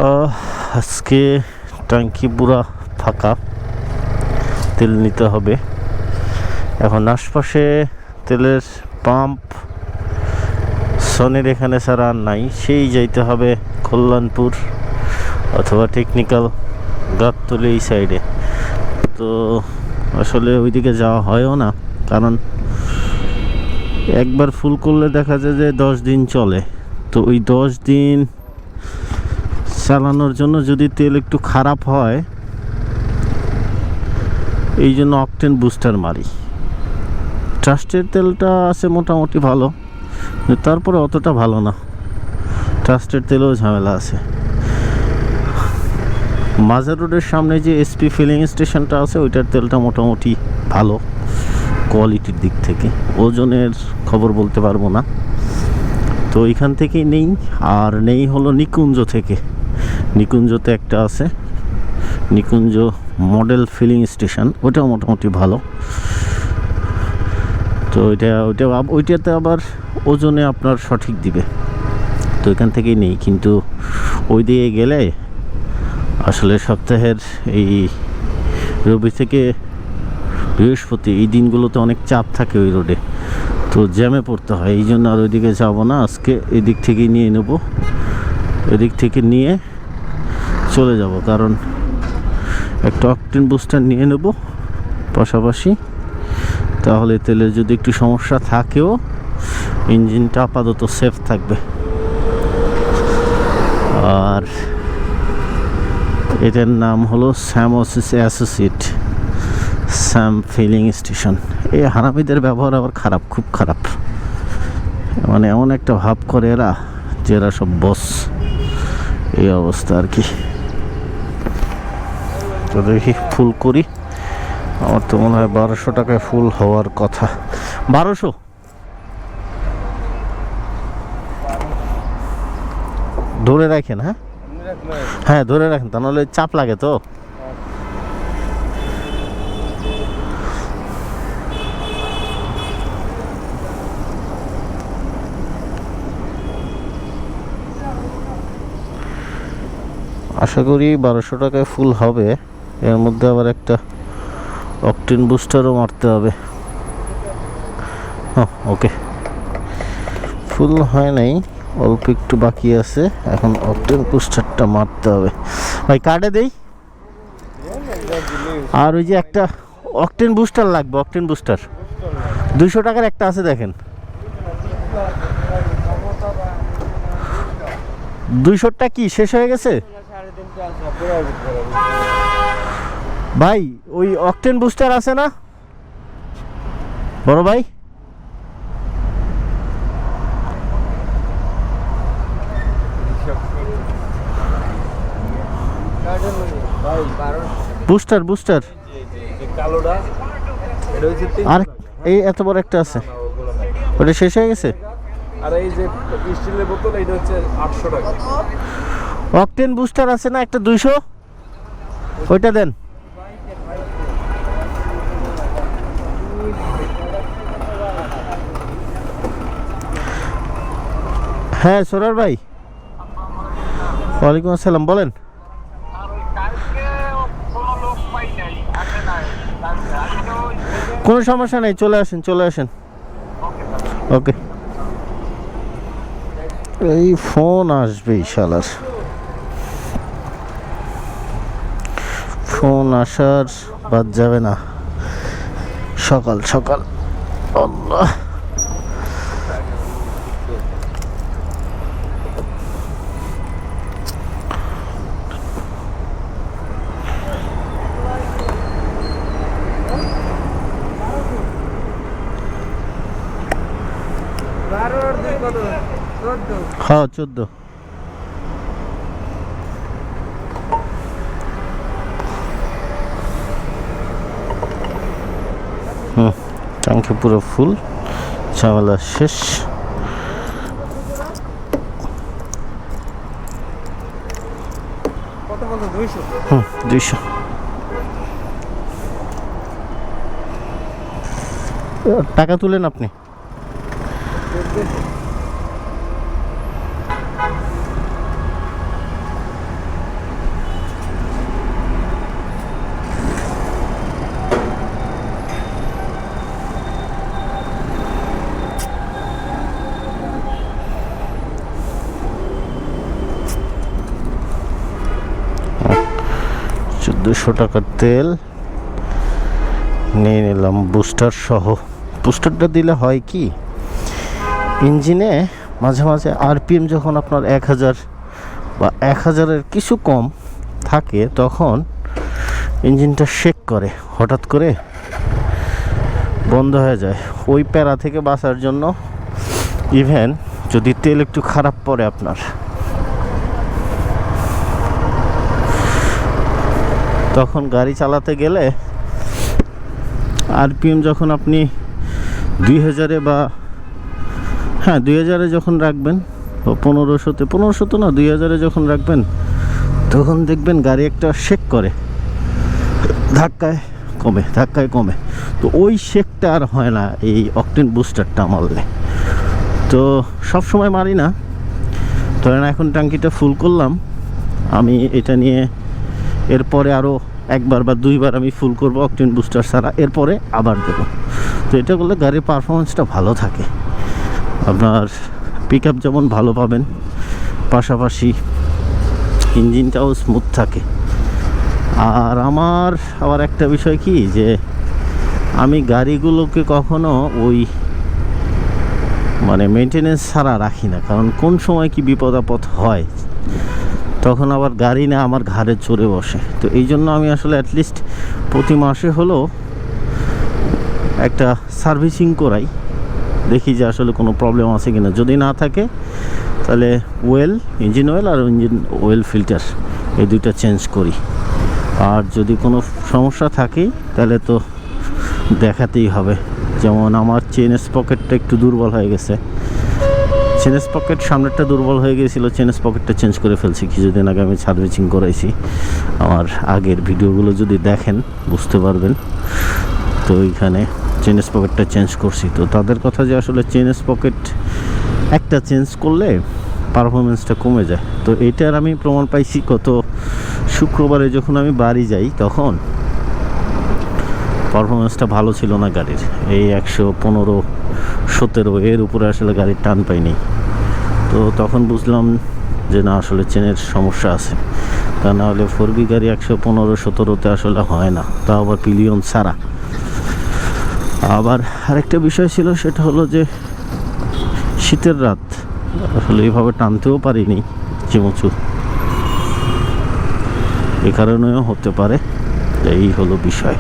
আজকে ট্যাঙ্কি পুরা ফাঁকা, তেল নিতে হবে। এখন আশপাশে তেলের পাম্প সনের এখানে ছাড়া আর নাই, সেই যাইতে হবে কল্যাণপুর অথবা টেকনিক্যাল গাবতলী এই সাইডে। তো আসলে ওইদিকে যাওয়া হয়ও না, কারণ একবার ফুল করলে দেখা যায় যে 10 দিন চলে। তো ওই 10 দিন চালানোর জন্য যদি তেল একটু খারাপ হয়, এই জন্য অকটেন বুস্টার মারি। ট্রাস্টের তেলটা আছে মোটামুটি ভালো, তারপরে অতটা ভালো না। ট্রাস্টের তেলেও ঝামেলা আছে। মাজার রোডের সামনে যে এসপি ফিলিং স্টেশনটা আছে, ওইটার তেলটা মোটামুটি ভালো কোয়ালিটির দিক থেকে। ওজনের খবর বলতে পারবো না। তো এইখান থেকেই নেই। আর নেই হলো নিকুঞ্জ থেকে। নিকুঞ্জতে একটা আছে, নিকুঞ্জ মডেল ফিলিং স্টেশন, ওটাও মোটামুটি ভালো। তো ওইটাতে আবার ওজনে আপনার সঠিক দিবে। তো এখান থেকেই নেই, কিন্তু ওই দিকে গেলে আসলে সপ্তাহের এই রবি থেকে বৃহস্পতি এই দিনগুলোতে অনেক চাপ থাকে ওই রোডে, তো জ্যামে পড়তে হয়। এই জন্য আর ওইদিকে যাবো না, আজকে এদিক থেকেই নিয়ে নেব। এদিক থেকে নিয়ে চলে যাব, কারণ একটা অকটেন বুস্টার নিয়ে নেব পাশাপাশি। তাহলে তেলের যদি একটু সমস্যা থাকেও ইঞ্জিনটা আপাতত সেফ থাকবে। আর এটার নাম হলো স্যামোসিস অ্যাসোসিয়েট, স্যাম ফিলিং স্টেশন। এই হারামিদের ব্যবহার আবার খারাপ, খুব খারাপ। মানে এমন একটা ভাব করে এরা যে এরা সব বস, এই অবস্থা আর কি। তো দেখি ফুল করি। আমার তো মনে হয় 1200 টাকায় ফুল হওয়ার কথা। 1200 ধরে রাখেন। হ্যাঁ হ্যাঁ ধরে রাখেন, তা নাহলে চাপ লাগে তো। আশা করি 1200 টাকায় ফুল হবে। এর মধ্যে আবার একটা অকটেন বুস্টারও মারতে হবে। ওকে, ফুল হয় নাই, অল্প একটু বাকি আছে। এখন অকটেন বুস্টারটা মারতে হবে। ভাই কার্ডে দেই। আর ওই যে একটা অকটেন বুস্টার লাগবে, অকটেন বুস্টার 200 টাকার একটা আছে, দেখেন। 200টা কি শেষ হয়ে গেছে ভাই? ওই অকটেন বুস্টার আছে না বড় ভাই? বুস্টার বুস্টার আর এই এত বড় একটা আছে, ওটা শেষ হয়ে গেছে। আর এই যে স্টিলের বোতল, এইটা হচ্ছে 800 টাকা। অকটেন বুস্টার আছে না একটা 200, ওইটা দেন। হ্যাঁ সরার ভাই, ওয়ালাইকুম আসসালাম, বলেন। কোনো সমস্যা নেই, চলে আসেন চলে আসেন। ওকে, এই ফোন আসবে শালার, ফোন আসার বাদ যাবে না সকাল সকাল। আল্লাহ, হ্যাঁ 14। ট্যাঙ্কি পুরো ফুল, ঝামেলা শেষ। কত বলতো? 200। 200 টাকা তুলেন আপনি। 200 টাকার তেল নিয়ে নিলাম বুস্টার সহ। বুস্টারটা দিলে হয় কি, ইঞ্জিনে মাঝে মাঝে আরপিএম যখন আপনার 1000 বা 1000-এর কিছু কম থাকে তখন ইঞ্জিনটা শেক করে, হঠাৎ করে বন্ধ হয়ে যায়। ওই প্যারা থেকে বাঁচার জন্য ইভেন যদি তেল একটু খারাপ পড়ে আপনার, তখন গাড়ি চালাতে গেলে আরপিএম যখন আপনি 2000-এ বা 2000-এ যখন রাখবেন, বা 1500 তো না, 2000-এ যখন রাখবেন তখন দেখবেন গাড়ি একটা শেক করে, ধাক্কায় কমে। তো ওই শেকটা আর হয় না এই অকটেন বুস্টারটা মারলে। তো সব সময় মারি না, ধরেন এখন ট্যাঙ্কিটা ফুল করলাম, আমি এটা নিয়ে এরপরে আরও একবার বা দুইবার আমি ফুল করব অকটেন বুস্টার ছাড়া, এরপরে আবার দেবো। তো এটা করলে গাড়ির পারফরমেন্সটা ভালো থাকে, আপনার পিক আপ যেমন ভালো পাবেন, পাশাপাশি ইঞ্জিনটাও স্মুথ থাকে। আর আমার আবার একটা বিষয় কি, যে আমি গাড়িগুলোকে কখনো ওই মানে মেনটেনেন্স ছাড়া রাখি না, কারণ কোন সময় কি বিপদ আপদ হয় তখন আবার গাড়ি না আমার ঘাড়ে চড়ে বসে। তো এই জন্য আমি আসলে অ্যাটলিস্ট প্রতি মাসে হলেও একটা সার্ভিসিং করাই, দেখি যে আসলে কোনো প্রবলেম আছে কিনা। যদি না থাকে তাহলে ইঞ্জিন অয়েল আর ইঞ্জিন অয়েল ফিল্টার এই দুইটা চেঞ্জ করি। আর যদি কোনো সমস্যা থাকে তাহলে তো দেখাতেই হবে। যেমন আমার চেন স্পকেটটা একটু দুর্বল হয়ে গেছে, চেন স্পকেট সামনেরটা দুর্বল হয়ে গিয়েছিল, চেন স্পকেটটা চেঞ্জ করে ফেলছি কিছুদিন আগে, আমি সার্ভিসিং করাইছি। আমার আগের ভিডিওগুলো যদি দেখেন বুঝতে পারবেন। তো এইখানে চেন স্পকেটটা চেঞ্জ করছি। তো তাদের কথা যে আসলে চেন স্পকেট একটা চেঞ্জ করলে পারফরমেন্সটা কমে যায়। তো এইটার আমি প্রমাণ পাইছি গত শুক্রবারে যখন আমি বাড়ি যাই, তখন পারফরমেন্সটা ভালো ছিল না গাড়ির, এই 115-17 এর উপরে আসলে গাড়ির টান পাইনি। তো তখন বুঝলাম যে না, আসলে চেনের সমস্যা আছে, তা না হলে 4B গাড়ি 115-17-তে আসলে হয় না, তা আবার পিলিয়ন ছাড়া। আবার আরেকটা বিষয় ছিল, সেটা হলো যে শীতের রাত আসলে এইভাবে টানতেও পারিনি চিমুচু, এ কারণেও হতে পারে। এই হলো বিষয়।